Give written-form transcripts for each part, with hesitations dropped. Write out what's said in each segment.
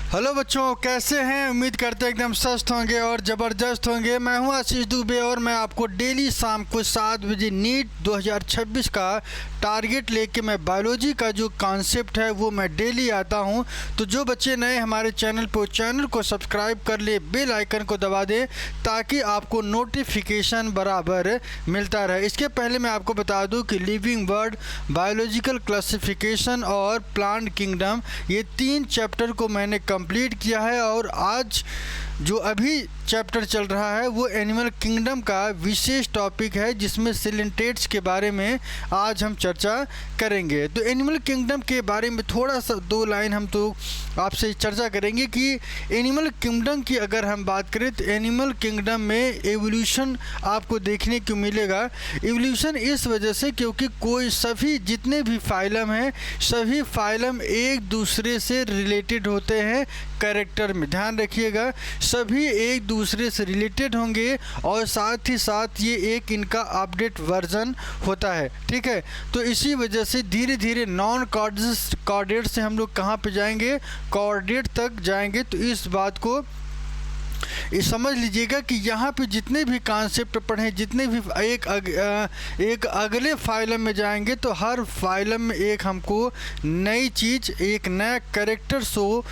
Hello बच्चों, कैसे हैं? उम्मीद करते हैं एकदम स्वस्थ होंगे और ज़बरदस्त होंगे। मैं हूं आशीष दुबे और मैं आपको डेली शाम को 7 बजे नीट 2026 का टारगेट लेके मैं बायोलॉजी का जो कॉन्सेप्ट है वो मैं डेली आता हूं। तो जो बच्चे नए हमारे चैनल पर, चैनल को सब्सक्राइब कर ले, बेल आइकन को दबा दें ताकि आपको नोटिफिकेशन बराबर मिलता रहे। इसके पहले मैं आपको बता दूँ कि लिविंग वर्ड, बायोलॉजिकल क्लासिफिकेशन और प्लांट किंगडम, ये 3 चैप्टर को मैंने कंप्लीट किया है और आज जो अभी चैप्टर चल रहा है वो एनिमल किंगडम का विशेष टॉपिक है जिसमें सिलेंटेट्स के बारे में आज हम चर्चा करेंगे। तो एनिमल किंगडम के बारे में थोड़ा सा 2 लाइन हम तो आपसे चर्चा करेंगे कि एनिमल किंगडम की अगर हम बात करें तो एनिमल किंगडम में एवोल्यूशन आपको देखने को मिलेगा। एवोल्यूशन इस वजह से क्योंकि कोई सभी जितने भी फाइलम हैं सभी फाइलम एक दूसरे से रिलेटेड होते हैं। कैरेक्टर में ध्यान रखिएगा, सभी एक दूसरे से रिलेटेड होंगे और साथ ही साथ ये एक इनका अपडेट वर्जन होता है। ठीक है, तो इसी वजह से धीरे धीरे नॉन कॉर्डेट से हम लोग कहाँ पे जाएंगे, कॉर्डेट तक जाएंगे। तो इस बात को ये समझ लीजिएगा कि यहाँ पे जितने भी कॉन्सेप्ट पढ़ें, जितने भी एक अगले फाइलम में जाएंगे तो हर फाइलम में एक हमको नई चीज़, एक नया कैरेक्टर शो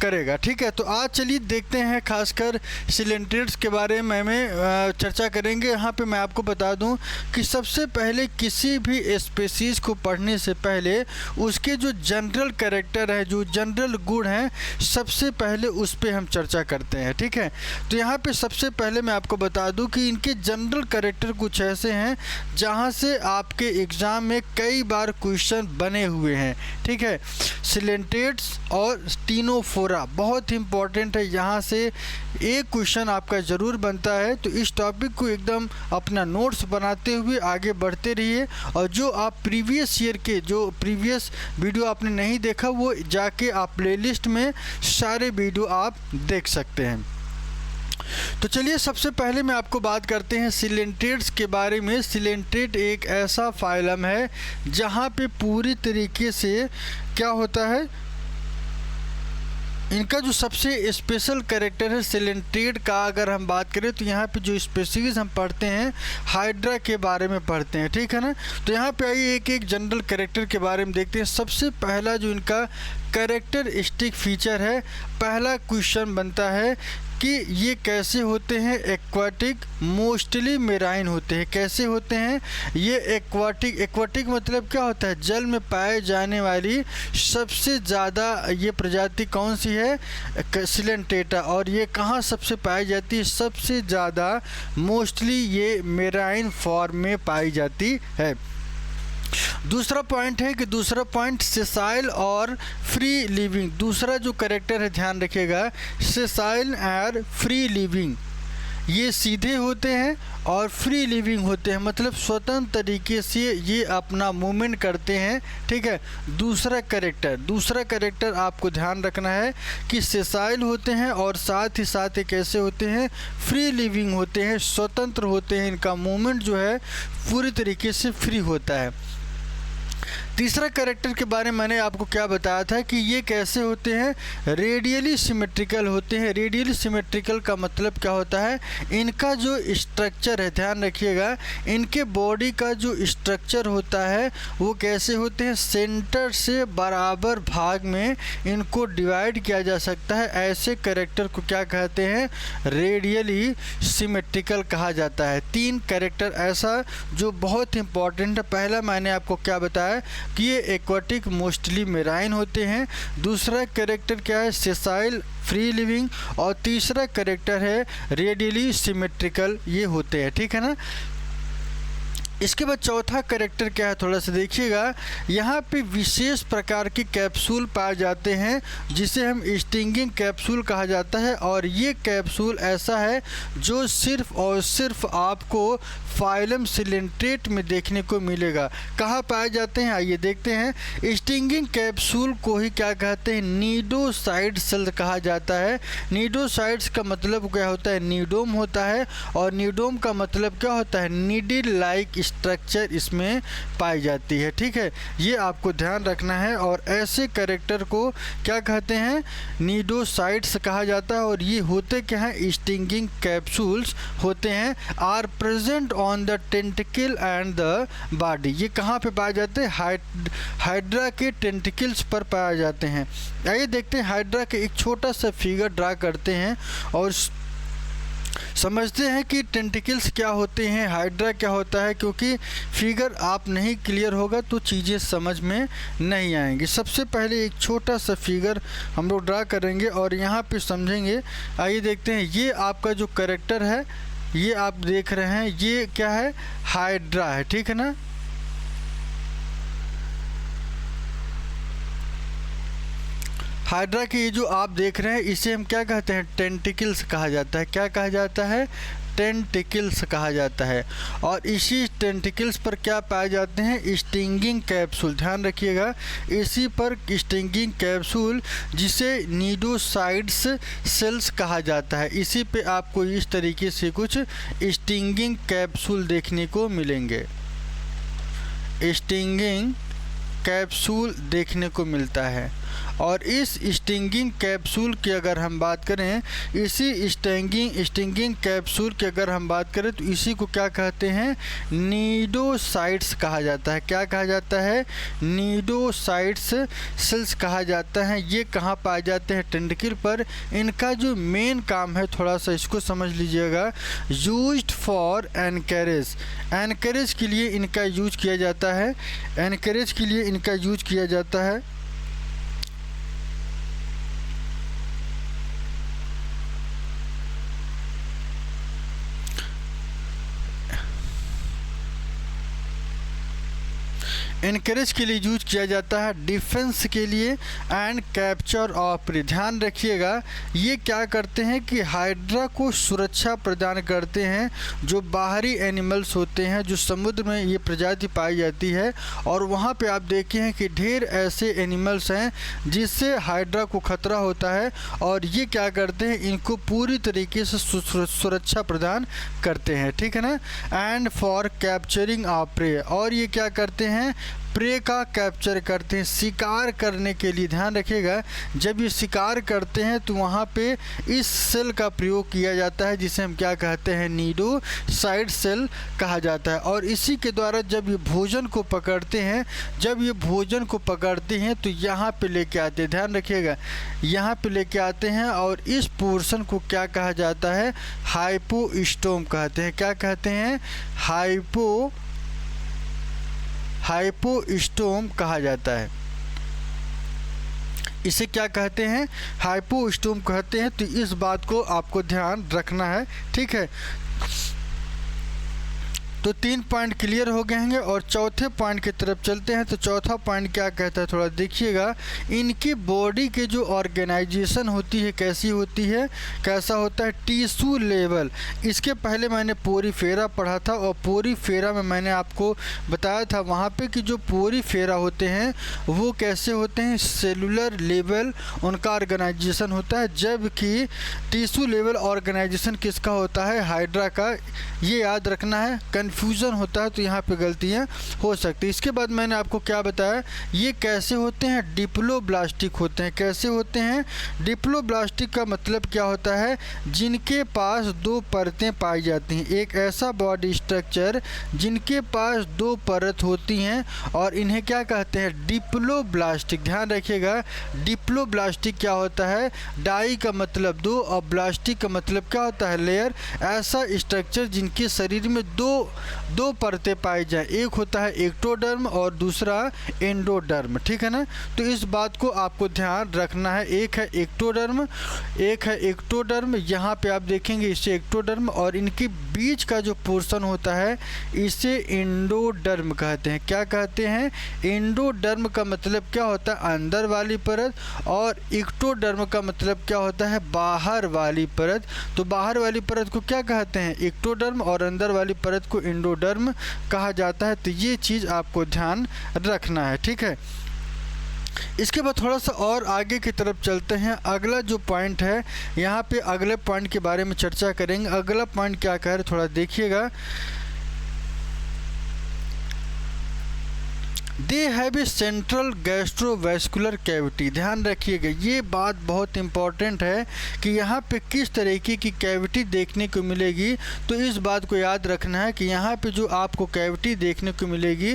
करेगा। ठीक है, तो आज चलिए देखते हैं खासकर सिलेंटेट्स के बारे में चर्चा करेंगे। यहाँ पे मैं आपको बता दूं कि सबसे पहले किसी भी स्पीशीज़ को पढ़ने से पहले उसके जो जनरल कैरेक्टर है, जो जनरल गुण हैं, सबसे पहले उस पर हम चर्चा करते हैं। ठीक है, तो यहाँ पे सबसे पहले मैं आपको बता दूँ कि इनके जनरल कैरेक्टर कुछ ऐसे हैं जहाँ से आपके एग्ज़ाम में कई बार क्वेश्चन बने हुए हैं। ठीक है, सिलेंटेट्स और टीनोफोरा बहुत इंपॉर्टेंट है, यहाँ से एक क्वेश्चन आपका ज़रूर बनता है। तो इस टॉपिक को एकदम अपना नोट्स बनाते हुए आगे बढ़ते रहिए और जो आप प्रीवियस ईयर के जो प्रीवियस वीडियो आपने नहीं देखा वो जाके आप प्लेलिस्ट में सारे वीडियो आप देख सकते हैं। तो चलिए सबसे पहले मैं आपको बात करते हैं सिलेंटेट्स के बारे में। सिलेंटेट एक ऐसा फाइलम है जहाँ पे पूरी तरीके से क्या होता है, इनका जो सबसे स्पेशल कैरेक्टर है सिलेंटेट का, अगर हम बात करें तो यहाँ पे जो स्पीशीज़ हम पढ़ते हैं हाइड्रा के बारे में पढ़ते हैं। ठीक है ना, तो यहाँ पे आइए एक एक जनरल कैरेक्टर के बारे में देखते हैं। सबसे पहला जो इनका कैरेक्टरिस्टिक फीचर है, पहला क्वेश्चन बनता है कि ये कैसे होते हैं, एक्वाटिक, मोस्टली मेराइन होते हैं। कैसे होते हैं ये एक्वाटिक? एक्वाटिक मतलब क्या होता है, जल में पाए जाने वाली सबसे ज़्यादा ये प्रजाति कौन सी है, सिलेंटेटा। और ये कहाँ सबसे पाई जाती है, सबसे ज़्यादा मोस्टली ये मेराइन फॉर्म में पाई जाती है। दूसरा पॉइंट है कि दूसरा पॉइंट सेसाइल और फ्री लिविंग। दूसरा जो कैरेक्टर है ध्यान रखिएगा, सेसाइल और फ्री लिविंग, ये सीधे होते हैं और फ्री लिविंग होते हैं, मतलब स्वतंत्र तरीके से ये अपना मूवमेंट करते हैं। ठीक है, दूसरा कैरेक्टर आपको ध्यान रखना है कि सेसाइल होते हैं और साथ ही साथ ये कैसे होते हैं, फ्री लिविंग होते हैं, स्वतंत्र होते हैं। इनका मूवमेंट जो है पूरी तरीके से फ्री होता है। तीसरा कैरेक्टर के बारे में मैंने आपको क्या बताया था कि ये कैसे होते हैं, रेडियली सिमेट्रिकल होते हैं। रेडियली सिमेट्रिकल का मतलब क्या होता है, इनका जो स्ट्रक्चर है, ध्यान रखिएगा, इनके बॉडी का जो स्ट्रक्चर होता है वो कैसे होते हैं, सेंटर से बराबर भाग में इनको डिवाइड किया जा सकता है। ऐसे कैरेक्टर को क्या कहते हैं, रेडियली सिमेट्रिकल कहा जाता है। 3 कैरेक्टर ऐसा जो बहुत इंपॉर्टेंट है। पहला मैंने आपको क्या बताया कि ये एक्वाटिक, मोस्टली मेराइन होते हैं। दूसरा कैरेक्टर क्या है, सेसाइल, फ्री लिविंग। और तीसरा कैरेक्टर है रेडियली सिमेट्रिकल, ये होते हैं। ठीक है ना, इसके बाद चौथा कैरेक्टर क्या है, थोड़ा सा देखिएगा। यहाँ पे विशेष प्रकार के कैप्सूल पाए जाते हैं जिसे हम स्टिंगिंग कैप्सूल कहा जाता है। और ये कैप्सूल ऐसा है जो सिर्फ और सिर्फ आपको फाइलम सिलेंटेट में देखने को मिलेगा। कहाँ पाए जाते हैं आइए देखते हैं। स्टिंगिंग कैप्सूल को ही क्या कहते हैं, नीडोसाइड सेल कहा जाता है। नीडोसाइड्स का मतलब क्या होता है, नीडोम होता है। और नीडोम का मतलब क्या होता है, नीडल लाइक स्ट्रक्चर इसमें पाई जाती है। ठीक है, ये आपको ध्यान रखना है। और ऐसे कैरेक्टर को क्या कहते हैं, नीडोसाइट्स कहा जाता है। और ये होते क्या हैं, स्टिंगिंग कैप्सूल्स होते हैं, are present on the tentacle and the body. ये कहाँ पे पाए जाते हैं, हाइड्रा के टेंटिकल्स पर पाए जाते हैं। आइए देखते हैं, हाइड्रा के एक छोटा सा फिगर ड्रा करते हैं और समझते हैं कि टेंटिकल्स क्या होते हैं, हाइड्रा क्या होता है, क्योंकि फिगर आप नहीं क्लियर होगा तो चीज़ें समझ में नहीं आएंगी। सबसे पहले एक छोटा सा फिगर हम लोग ड्रा करेंगे और यहाँ पे समझेंगे। आइए देखते हैं, ये आपका जो कैरेक्टर है, ये आप देख रहे हैं, ये क्या है, हाइड्रा है। ठीक है ना, हाइड्रा के ये जो आप देख रहे हैं, इसे हम क्या कहते हैं, टेंटिकल्स कहा जाता है। क्या कहा जाता है, टेंटिकल्स कहा जाता है। और इसी टेंटिकल्स पर क्या पाए जाते हैं, स्टिंगिंग कैप्सूल। ध्यान रखिएगा, इसी पर स्टिंगिंग कैप्सूल, जिसे नीडोसाइड्स सेल्स कहा जाता है। इसी पे आपको इस तरीके से कुछ स्टिंगिंग कैप्सूल देखने को मिलेंगे, स्टिंगिंग कैप्सूल देखने को मिलता है। और इस स्टिंगिंग कैप्सूल की अगर हम बात करें, इसी स्टिंगिंग कैप्सूल की अगर हम बात करें तो इसी को क्या कहते हैं, नीडोसाइट्स कहा जाता है। क्या कहा जाता है, नीडोसाइट्स सेल्स कहा जाता है। ये कहाँ पाए जाते हैं, टेंटिकल पर। इनका जो मेन काम है, थोड़ा सा इसको समझ लीजिएगा, यूज्ड फॉर एनकरेज। एनकरेज के लिए इनका यूज किया जाता है, एनकरेज के लिए इनका यूज किया जाता है। इनकरेज के लिए यूज किया जाता है, डिफेंस के लिए एंड कैप्चर ऑफ प्रे। ध्यान रखिएगा, ये क्या करते हैं कि हाइड्रा को सुरक्षा प्रदान करते हैं। जो बाहरी एनिमल्स होते हैं, जो समुद्र में ये प्रजाति पाई जाती है, और वहाँ पे आप देखे हैं कि ढेर ऐसे एनिमल्स हैं जिससे हाइड्रा को खतरा होता है, और ये क्या करते हैं, इनको पूरी तरीके से सुरक्षा प्रदान करते हैं। ठीक है ना, and for capturing of prey. और ये क्या करते हैं, प्रे का कैप्चर करते हैं, शिकार करने के लिए। ध्यान रखिएगा, जब ये शिकार करते हैं तो वहाँ पे इस सेल का प्रयोग किया जाता है, जिसे हम क्या कहते हैं, नीडोसाइड सेल कहा जाता है। और इसी के द्वारा जब ये भोजन को पकड़ते हैं, जब ये भोजन को पकड़ते हैं तो यहाँ पे लेके आते हैं। ध्यान रखिएगा, यहाँ पे लेके आते हैं, और इस पोर्शन को क्या कहा जाता है, हाइपोस्टोम कहते हैं। क्या कहते हैं, हाइपोस्टोम कहा जाता है। इसे क्या कहते हैं, हाइपोस्टोम कहते हैं। तो इस बात को आपको ध्यान रखना है। ठीक है, तो 3 पॉइंट क्लियर हो गए हैं। और चौथे पॉइंट की तरफ चलते हैं। तो चौथा पॉइंट क्या कहता है, थोड़ा देखिएगा। इनकी बॉडी के जो ऑर्गेनाइजेशन होती है, कैसी होती है, कैसा होता है, टिश्यू लेवल। इसके पहले मैंने पोरीफेरा पढ़ा था, और पोरीफेरा में मैंने आपको बताया था वहाँ पे कि जो पोरीफेरा होते हैं वो कैसे होते हैं, सेलुलर लेवल उनका ऑर्गेनाइजेशन होता है, जबकि टिश्यू लेवल ऑर्गेनाइजेशन किसका होता है, हाइड्रा का। ये याद रखना है, कन्फ्यूज़न होता है तो यहाँ पे गलतियाँ हो सकती है। इसके बाद मैंने आपको क्या बताया, ये कैसे होते हैं, डिप्लोब्लास्टिक होते हैं। कैसे होते हैं, डिप्लोब्लास्टिक का मतलब क्या होता है, जिनके पास 2 परतें पाई जाती हैं। एक ऐसा बॉडी स्ट्रक्चर जिनके पास 2 परत होती हैं, और इन्हें क्या कहते हैं, डिप्लोब्लास्टिक। ध्यान रखिएगा, डिप्लोब्लास्टिक क्या होता है, डाई का मतलब 2 और ब्लास्टिक का मतलब क्या होता है, लेयर। ऐसा स्ट्रक्चर जिनके शरीर में दो परतें पाई जाए, एक होता है एक्टोडर्म और दूसरा एंडोडर्म। ठीक है ना, तो इस बात को आपको ध्यान रखना है। एक है एक्टोडर्म, यहाँ पे आप देखेंगे इसे एक्टोडर्म, और इनके बीच का जो पोर्शन होता है इसे एंडोडर्म कहते हैं। क्या कहते हैं, एंडोडर्म का मतलब क्या होता है, अंदर वाली परत, और एक्टोडर्म का मतलब क्या होता है, बाहर वाली परत। तो बाहर वाली परत को क्या कहते हैं, एक्टोडर्म, और अंदर वाली परत को एंडोडर्म कहा जाता है। तो ये चीज़ आपको ध्यान रखना है। ठीक है, इसके बाद थोड़ा सा और आगे की तरफ चलते हैं। अगला जो पॉइंट है, यहाँ पे अगले पॉइंट के बारे में चर्चा करेंगे। अगला पॉइंट क्या कह रहे, थोड़ा देखिएगा। They have a central gastrovascular cavity. ध्यान रखिएगा, ये बात बहुत इंपॉर्टेंट है कि यहाँ पे किस तरीके की कैविटी देखने को मिलेगी। तो इस बात को याद रखना है कि यहाँ पे जो आपको कैविटी देखने को मिलेगी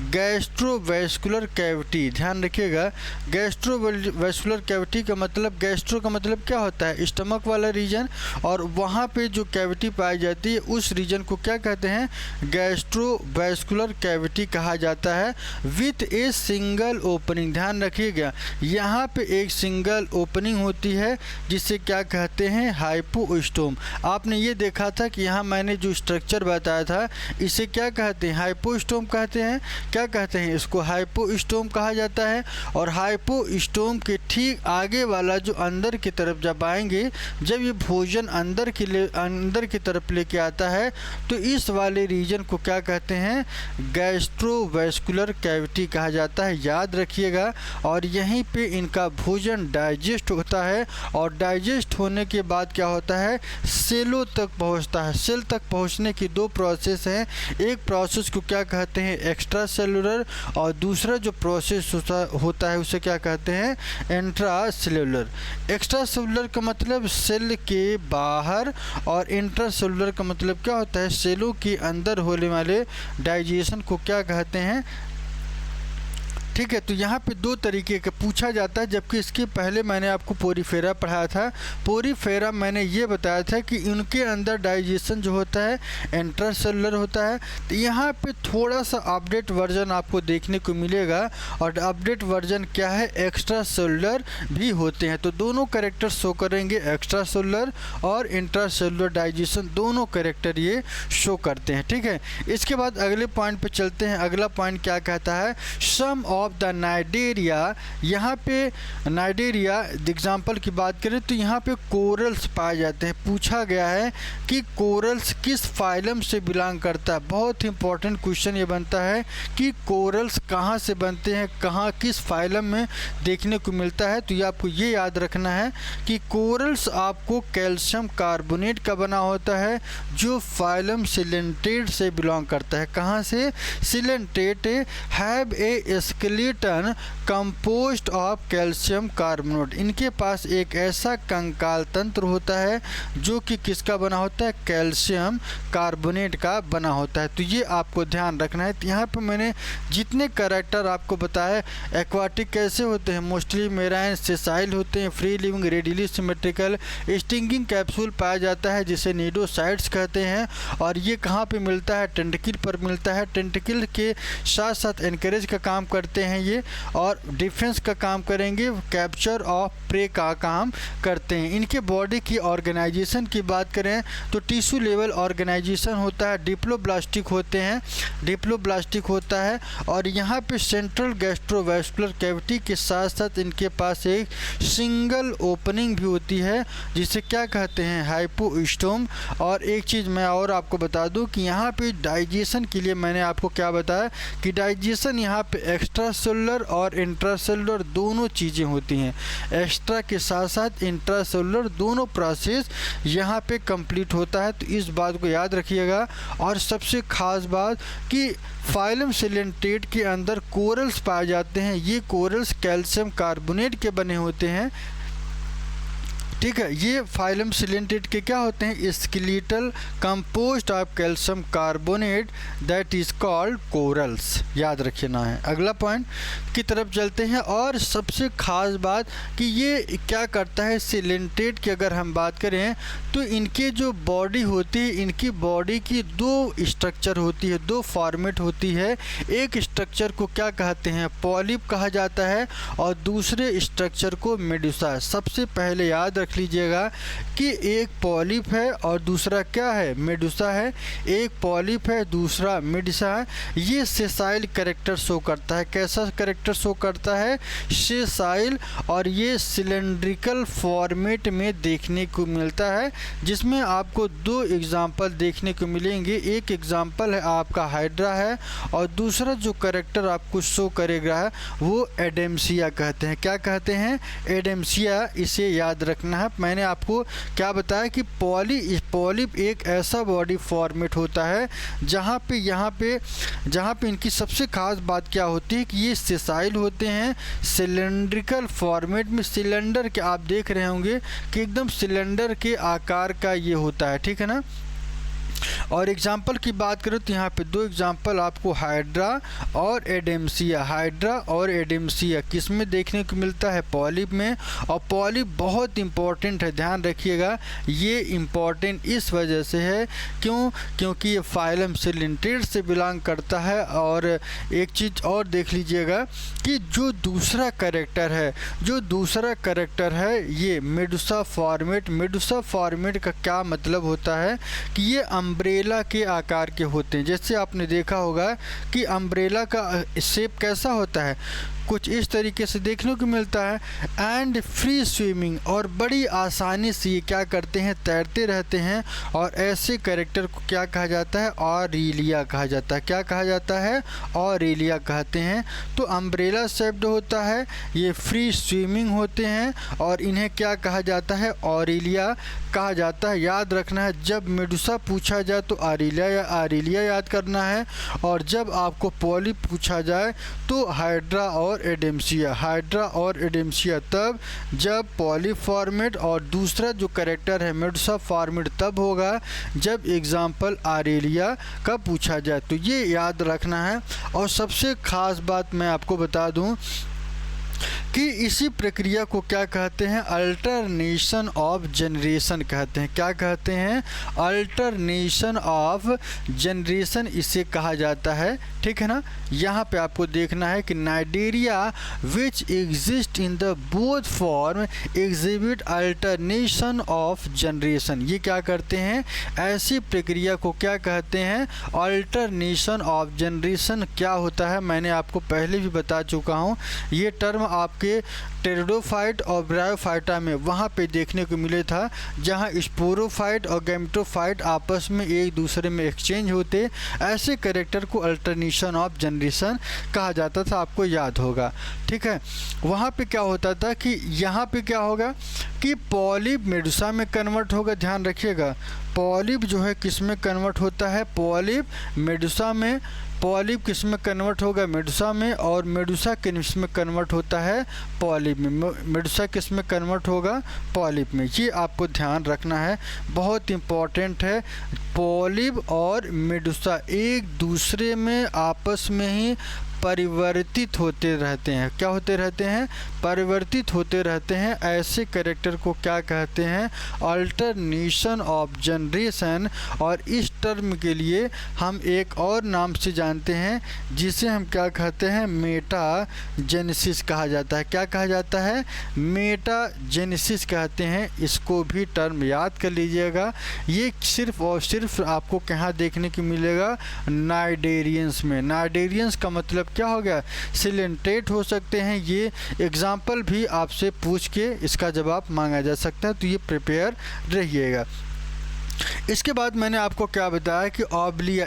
गैस्ट्रोवैस्कुलर कैविटी। ध्यान रखिएगा, गैस्ट्रोवैस्कुलर कैविटी का मतलब, गैस्ट्रो का मतलब क्या होता है, स्टमक वाला रीजन, और वहाँ पे जो कैविटी पाई जाती है उस रीजन को क्या कहते हैं, गैस्ट्रोवैस्कुलर कैविटी कहा जाता है, विथ ए सिंगल ओपनिंग। ध्यान रखिएगा, यहाँ पे एक सिंगल ओपनिंग होती है जिसे क्या कहते हैं, हाइपोस्टोम। आपने ये देखा था कि यहाँ मैंने जो स्ट्रक्चर बताया था इसे क्या कहते हैं, हाइपोस्टोम कहते हैं। क्या कहते हैं, इसको हाइपोस्टोम कहा जाता है। और हाइपोस्टोम के ठीक आगे वाला जो अंदर की तरफ जब आएंगे, जब ये भोजन अंदर की तरफ लेके आता है तो इस वाले रीजन को क्या कहते हैं, गैस्ट्रोवैस्कुलर कैविटी कहा जाता है। याद रखिएगा, और यहीं पे इनका भोजन डाइजेस्ट होता है, और डाइजेस्ट होने के बाद क्या होता है, सेलों तक पहुंचता है। सेल तक पहुंचने की दो प्रोसेस हैं, एक प्रोसेस को क्या कहते हैं, एक्स्ट्रा सेलुलर, और दूसरा जो प्रोसेस होता है उसे क्या कहते हैं, इंट्रा सेलुलर। एक्स्ट्रा सेलुलर का मतलब सेल के बाहर, और इंट्रा सेलुलर का मतलब क्या होता है, सेलों के अंदर होने वाले डाइजेशन को क्या कहते हैं। ठीक है, तो यहाँ पे दो तरीके का पूछा जाता है, जबकि इसके पहले मैंने आपको पोरीफेरा पढ़ाया था। पोरीफेरा मैंने ये बताया था कि उनके अंदर डाइजेशन जो होता है इंट्रासेलुलर होता है। तो यहाँ पे थोड़ा सा अपडेट वर्जन आपको देखने को मिलेगा, और अपडेट वर्जन क्या है, एक्स्ट्रा सेलुलर भी होते हैं। तो दोनों कैरेक्टर शो करेंगे, एक्स्ट्रा सेलुलर और इंट्रासेलुलर डाइजेशन दोनों कैरेक्टर ये शो करते हैं। ठीक है, इसके बाद अगले पॉइंट पे चलते हैं। अगला पॉइंट क्या कहता है, सम ऑफ द नाइडेरिया। यहाँ पे नाइडेरिया एग्जाम्पल की बात करें तो यहाँ पे कोरल्स पाए जाते हैं। पूछा गया है कि कोरल्स किस फाइलम से बिलोंग करता है। बहुत इंपॉर्टेंट क्वेश्चन ये बनता है कि कोरल्स कहाँ से बनते हैं, कहाँ किस फाइलम में देखने को मिलता है। तो ये आपको ये याद रखना है कि कोरल्स आपको कैल्शियम कार्बोनेट का बना होता है, जो फाइलम सिलेंटेट से बिलोंग करता है। कहाँ से, सिलेंटेट, have a skeleton composed of calcium carbonate. इनके पास एक ऐसा कंकाल तंत्र होता है जो कि किसका बना होता है, कैल्शियम कार्बोनेट का बना होता है। तो ये आपको ध्यान रखना है। तो यहाँ पे मैंने जितने कैरेक्टर आपको बताए, एक्वाटिक कैसे होते हैं, मोस्टली मेराइन सेसाइल होते हैं, free living, readily symmetrical, stinging capsule पाया जाता है जिसे नीडोसाइट्स कहते हैं। और ये कहाँ पे मिलता है, टेंटिकल पर मिलता है। टेंटिकल के साथ साथ एनकरेज का काम करते हैं ये, और डिफेंस का काम करेंगे, कैप्चर ऑफ प्रे का काम करते हैं। इनके बॉडी की ऑर्गेनाइजेशन की बात करें तो टिश्यू लेवल ऑर्गेनाइजेशन होता है, डिप्लोब्लास्टिक होते हैं, डिप्लोब्लास्टिक होता है। और यहाँ पे सेंट्रल गैस्ट्रोवैस्कुलर कैविटी के साथ साथ इनके पास एक सिंगल ओपनिंग भी होती है जिसे क्या कहते हैं, हाइपोस्टोम। और एक चीज़ मैं और आपको बता दूं कि यहाँ पे डाइजेशन के लिए मैंने आपको क्या बताया कि डाइजेशन यहाँ पे एक्स्ट्रा सेलुलर और इंट्रासेलुलर दोनों चीज़ें होती हैं। एक्स्ट्रा के साथ साथ इंट्रासेलुलर दोनों प्रोसेस यहाँ पे कंप्लीट होता है। तो इस बात को याद रखिएगा। और सबसे ख़ास बात कि फाइलम सिलेंटेट के अंदर कोरल्स पाए जाते हैं। ये कोरल्स कैल्शियम कार्बोनेट के बने होते हैं। ठीक है, ये फाइलम सिलेंटेट के क्या होते हैं, skeletal composed of calcium carbonate, that is called corals. याद रखना है। अगला पॉइंट की तरफ चलते हैं। और सबसे ख़ास बात कि ये क्या करता है, सिलेंटेट की अगर हम बात करें तो इनके जो बॉडी होती है, इनकी बॉडी की दो स्ट्रक्चर होती है, दो फॉर्मेट होती है। एक स्ट्रक्चर को क्या कहते हैं, पॉलिप कहा जाता है, और दूसरे स्ट्रक्चर को मेडुसा। सबसे पहले याद लीजिएगा कि एक पॉलिप है और दूसरा क्या है, मेडुसा है। एक पॉलिप है, दूसरा मेडुसा है। ये सेसाइल कैरेक्टर शो करता है। कैसा कैरेक्टर शो करता है, सेसाइल। और ये सिलेंड्रिकल फॉर्मेट में देखने को मिलता है, जिसमें आपको दो एग्जाम्पल देखने को मिलेंगे। एक एग्जाम्पल है आपका हाइड्रा है, और दूसरा जो कैरेक्टर आपको शो करेगा वो एडेम्सिया कहते हैं। क्या कहते हैं, एडेम्सिया। इसे याद रखना है। मैंने आपको क्या बताया कि पॉलिप एक ऐसा बॉडी फॉर्मेट होता है जहाँ पे इनकी सबसे खास बात क्या होती है कि ये सेसाइल होते हैं, सिलेंड्रिकल फॉर्मेट में। सिलेंडर के आप देख रहे होंगे कि एकदम सिलेंडर के आकार का ये होता है, ठीक है ना। और एग्जाम्पल की बात करूँ तो यहाँ पे दो एग्जाम्पल आपको हाइड्रा और एडेम्सिया किस में देखने को मिलता है, पॉलिप में। और पॉलिप बहुत इंपॉर्टेंट है, ध्यान रखिएगा। ये इम्पॉर्टेंट इस वजह से है क्योंकि ये फाइलम सिलिंट्रेट से बिलोंग करता है। और एक चीज़ और देख लीजिएगा कि जो दूसरा करेक्टर है ये मेडुसा फॉर्मेट का क्या मतलब होता है कि ये अम्ब्रेला के आकार के होते हैं। जैसे आपने देखा होगा कि अम्ब्रेला का शेप कैसा होता है, कुछ इस तरीके से देखने को मिलता है। एंड फ्री स्विमिंग, और बड़ी आसानी से ये क्या करते हैं, तैरते रहते हैं। और ऐसे कैरेक्टर को क्या कहा जाता है, ऑरेलिया कहा जाता है। क्या कहा जाता है, ऑरेलिया कहते हैं। तो अम्ब्रेला शेप्ड होता है, ये फ्री स्विमिंग होते हैं और इन्हें क्या कहा जाता है, ऑरेलिया कहा जाता है। याद रखना है, जब मेडुसा पूछा जाए तो ऑरेलिया याद करना है, और जब आपको पॉलिप पूछा जाए तो हाइड्रा और एडेम्सिया तब जब पॉलिप फॉर्मेट। और दूसरा जो कैरेक्टर है मेडुसा फॉर्मेट तब होगा जब एग्जाम्पल ऑरेलिया का पूछा जाए। तो ये याद रखना है। और सबसे ख़ास बात मैं आपको बता दूं कि इसी प्रक्रिया को क्या कहते हैं, अल्टरनेशन ऑफ जनरेशन कहते हैं। क्या कहते हैं, अल्टरनेशन ऑफ जनरेशन इसे कहा जाता है, ठीक है ना। यहाँ पे आपको देखना है कि Cnidaria which exist in the both form exhibit alternation of generation. ये क्या करते हैं, ऐसी प्रक्रिया को क्या कहते हैं, अल्टरनेशन ऑफ जनरेशन। क्या होता है मैंने आपको पहले भी बता चुका हूँ। ये टर्म आपके टेरिडोफाइट और ब्रायोफाइटा में वहाँ पे देखने को मिले था, जहाँ स्पोरोफाइट और गैमेटोफाइट आपस में एक दूसरे में एक्सचेंज होते। ऐसे कैरेक्टर को अल्टरनेशन ऑफ जनरेशन कहा जाता था, आपको याद होगा, ठीक है। वहाँ पे क्या होता था कि यहाँ पे क्या होगा कि पॉलिप मेडुसा में कन्वर्ट होगा। ध्यान रखिएगा, पॉलिप जो है किस में कन्वर्ट होता है, पॉलिप मेडुसा में। पॉलिप किस में कन्वर्ट होगा, मेडुसा में। और मेडुसा किस में कन्वर्ट होता है, पॉलिप में। मेडुसा किस में कन्वर्ट होगा, पॉलिप में। ये आपको ध्यान रखना है, बहुत इम्पॉर्टेंट है। पॉलिप और मेडुसा एक दूसरे में आपस में ही परिवर्तित होते रहते हैं। क्या होते रहते हैं, परिवर्तित होते रहते हैं। ऐसे कैरेक्टर को क्या कहते हैं, अल्टरनेशन ऑफ जनरेशन। और इस टर्म के लिए हम एक और नाम से जानते हैं जिसे हम क्या कहते हैं, मेटाजेनेसिस कहा जाता है। क्या कहा जाता है, मेटाजेनेसिस कहते हैं। इसको भी टर्म याद कर लीजिएगा। ये सिर्फ और सिर्फ आपको कहाँ देखने को मिलेगा, नाइडेरियंस में। नाइडेरियंस का मतलब क्या हो गया, सिलेंट्रेट हो सकते हैं। ये एग्जाम्पल भी आपसे पूछ के इसका जवाब मांगा जा सकता है, तो ये प्रिपेयर रहिएगा। इसके बाद मैंने आपको क्या बताया कि ओबलिया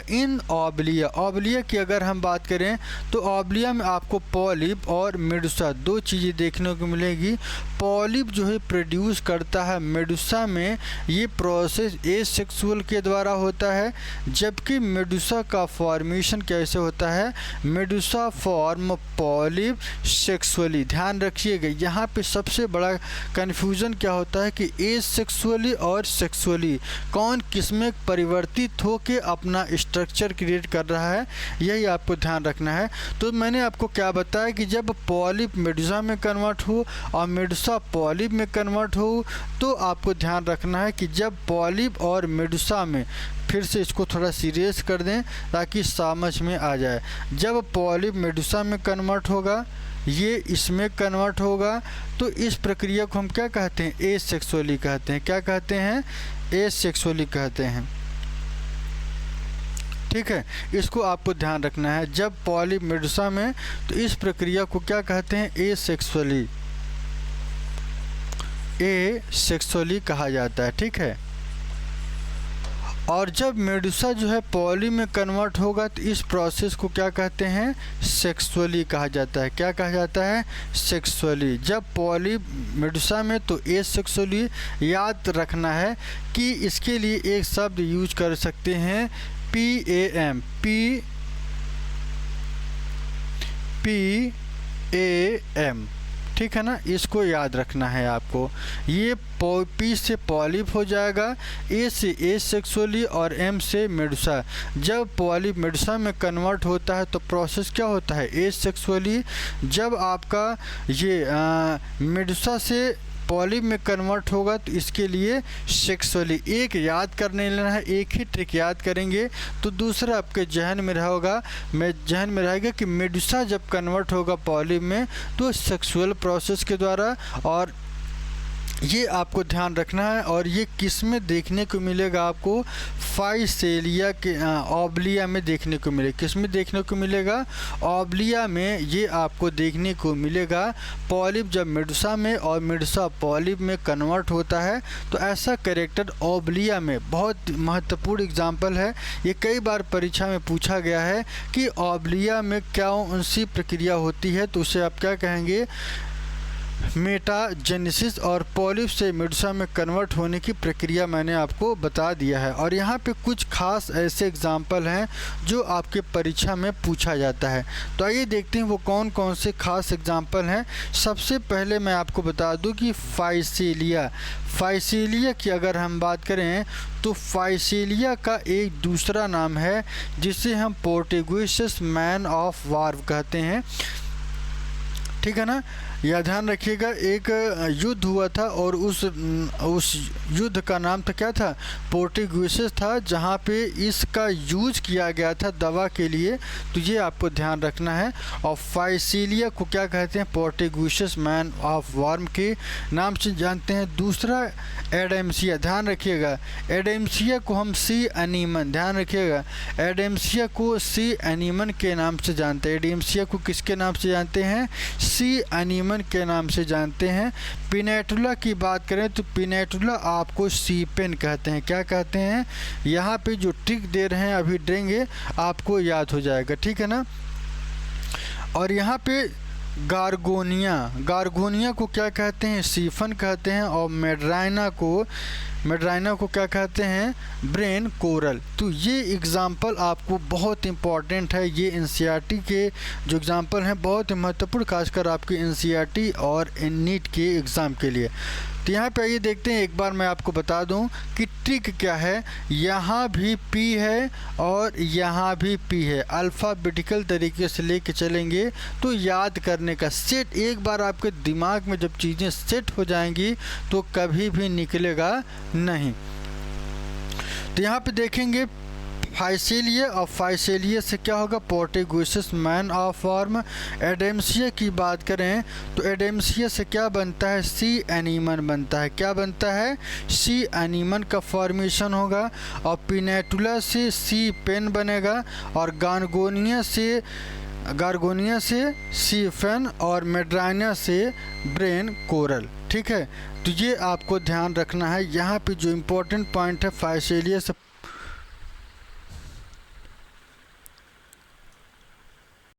की अगर हम बात करें तो ओबलिया में आपको पॉलिप और मेडुसा दो चीज़ें देखने को मिलेगी। पॉलिप जो है प्रोड्यूस करता है मेडुसा में, ये प्रोसेस एसेक्सुअल के द्वारा होता है। जबकि मेडुसा का फॉर्मेशन कैसे होता है, मेडुसा फॉर्म पॉलिप सेक्सुअली। ध्यान रखिएगा, यहाँ पे सबसे बड़ा कन्फ्यूज़न क्या होता है कि एसेक्सुअली और सेक्सुअली कौन किसमें परिवर्तित हो के अपना स्ट्रक्चर क्रिएट कर रहा है, यही आपको ध्यान रखना है। तो मैंने आपको क्या बताया कि जब पॉलिप मेडुसा में कन्वर्ट हो और मेडुसा पॉलिप में कन्वर्ट हो, तो आपको ध्यान रखना है कि जब पॉलिप और मेडुसा में, फिर से इसको थोड़ा सीरियस कर दें ताकि समझ में आ जाए। जब पॉलिप मेडुसा में कन्वर्ट होगा, ये इसमें कन्वर्ट होगा, तो इस प्रक्रिया को हम क्या कहते हैं, एसेक्सुअली कहते हैं। क्या कहते हैं, एसेक्सुअली कहते हैं, ठीक है। इसको आपको ध्यान रखना है। जब पॉलिप मेडुसा में, तो इस प्रक्रिया को क्या कहते हैं, एसेक्सुअली कहा जाता है, ठीक है। और जब मेडुसा जो है पॉली में कन्वर्ट होगा तो इस प्रोसेस को क्या कहते हैं, सेक्सुअली कहा जाता है। क्या कहा जाता है, सेक्सुअली। जब पॉली मेडुसा में तो एसेक्सुअली। याद रखना है कि इसके लिए एक शब्द यूज कर सकते हैं PAM, PAM, ठीक है ना, इसको याद रखना है आपको। ये P से पॉलिप हो जाएगा, A से एसेक्सुअली और M से मेडुसा। जब पॉलिप मेडुसा में कन्वर्ट होता है तो प्रोसेस क्या होता है, एसेक्सुअली। जब आपका ये मेडुसा से पॉलिप में कन्वर्ट होगा तो इसके लिए सेक्सुअली। एक याद करने लेना है, एक ही ट्रिक याद करेंगे तो दूसरा आपके जहन में रहेगा कि मेडुसा जब कन्वर्ट होगा पॉलिप में तो सेक्सुअल प्रोसेस के द्वारा। और ये आपको ध्यान रखना है। और ये किस में देखने को मिलेगा, आपको फाइसेलिया के ओबलिया में देखने को मिलेगा। किस में देखने को मिलेगा, ओबलिया में ये आपको देखने को मिलेगा। पॉलिप जब मेडुसा में और मेडुसा पॉलिप में कन्वर्ट होता है तो ऐसा कैरेक्टर ओबलिया में बहुत महत्वपूर्ण एग्जाम्पल है। ये कई बार परीक्षा में पूछा गया है कि ओबलिया में क्या उनसी प्रक्रिया होती है, तो उसे आप क्या कहेंगे, मेटाजेनेसिस। और पॉलिप से मेडुसा में कन्वर्ट होने की प्रक्रिया मैंने आपको बता दिया है। और यहाँ पे कुछ खास ऐसे एग्जाम्पल हैं जो आपके परीक्षा में पूछा जाता है। तो आइए देखते हैं वो कौन कौन से खास एग्जाम्पल हैं। सबसे पहले मैं आपको बता दूं कि फाइसेलिया की अगर हम बात करें तो फाइसेलिया का एक दूसरा नाम है जिसे हम पोर्टुगीज मैन ऑफ वार कहते हैं, ठीक है ना। यह ध्यान रखिएगा, एक युद्ध हुआ था और उस युद्ध का नाम तो क्या था, पोर्टुगीज था, जहाँ पे इसका यूज किया गया था दवा के लिए। तो ये आपको ध्यान रखना है। और फाइसेलिया को क्या कहते हैं, पोर्टुगीज मैन ऑफ वार के नाम से जानते हैं। दूसरा एडेम्सिया, ध्यान रखिएगा, एडेम्सिया को हम सी एनीमन, ध्यान रखिएगा, एडेम्सिया को सी एनीमन के नाम से जानते हैं। एडेम्सिया को किसके नाम से जानते हैं, सी एनीमन के नाम से जानते हैं। पिनेटुला की बात करें तो पिनेटुला आपको सीपेन कहते हैं। क्या कहते हैं, यहाँ पे जो ट्रिक दे रहे हैं अभी देंगे आपको याद हो जाएगा, ठीक है ना। और यहाँ पे गार्गोनिया को क्या कहते हैं, सीफन कहते हैं। और मेड्राइना को क्या कहते हैं, ब्रेन कोरल। तो ये एग्ज़ाम्पल आपको बहुत इम्पॉर्टेंट है। ये एनसीईआरटी के जो एग्ज़ाम्पल हैं बहुत ही महत्वपूर्ण, खासकर आपके एनसीईआरटी और नीट के एग्ज़ाम के लिए। तो यहाँ पे आइए देखते हैं, एक बार मैं आपको बता दूं कि ट्रिक क्या है। यहाँ भी P है और यहाँ भी P है। अल्फ़ाबेटिकल तरीके से लेके चलेंगे तो याद करने का सेट, एक बार आपके दिमाग में जब चीज़ें सेट हो जाएंगी तो कभी भी निकलेगा नहीं। तो यहाँ पे देखेंगे फाइसेलिया, और फाइसेलिया से क्या होगा, पोर्टुगीज मैन ऑफ वार। एडेम्सिया की बात करें तो एडेम्सिया से क्या बनता है, सी एनीमन बनता है। क्या बनता है, सी एनीमन का फॉर्मेशन होगा। और पिनेटुला से सी पेन बनेगा। और गार्गोनिया से सीफेन और मेड्राइना से ब्रेन कोरल, ठीक है। तो ये आपको ध्यान रखना है। यहाँ पे जो इम्पोर्टेंट पॉइंट है, फाइसेलिया से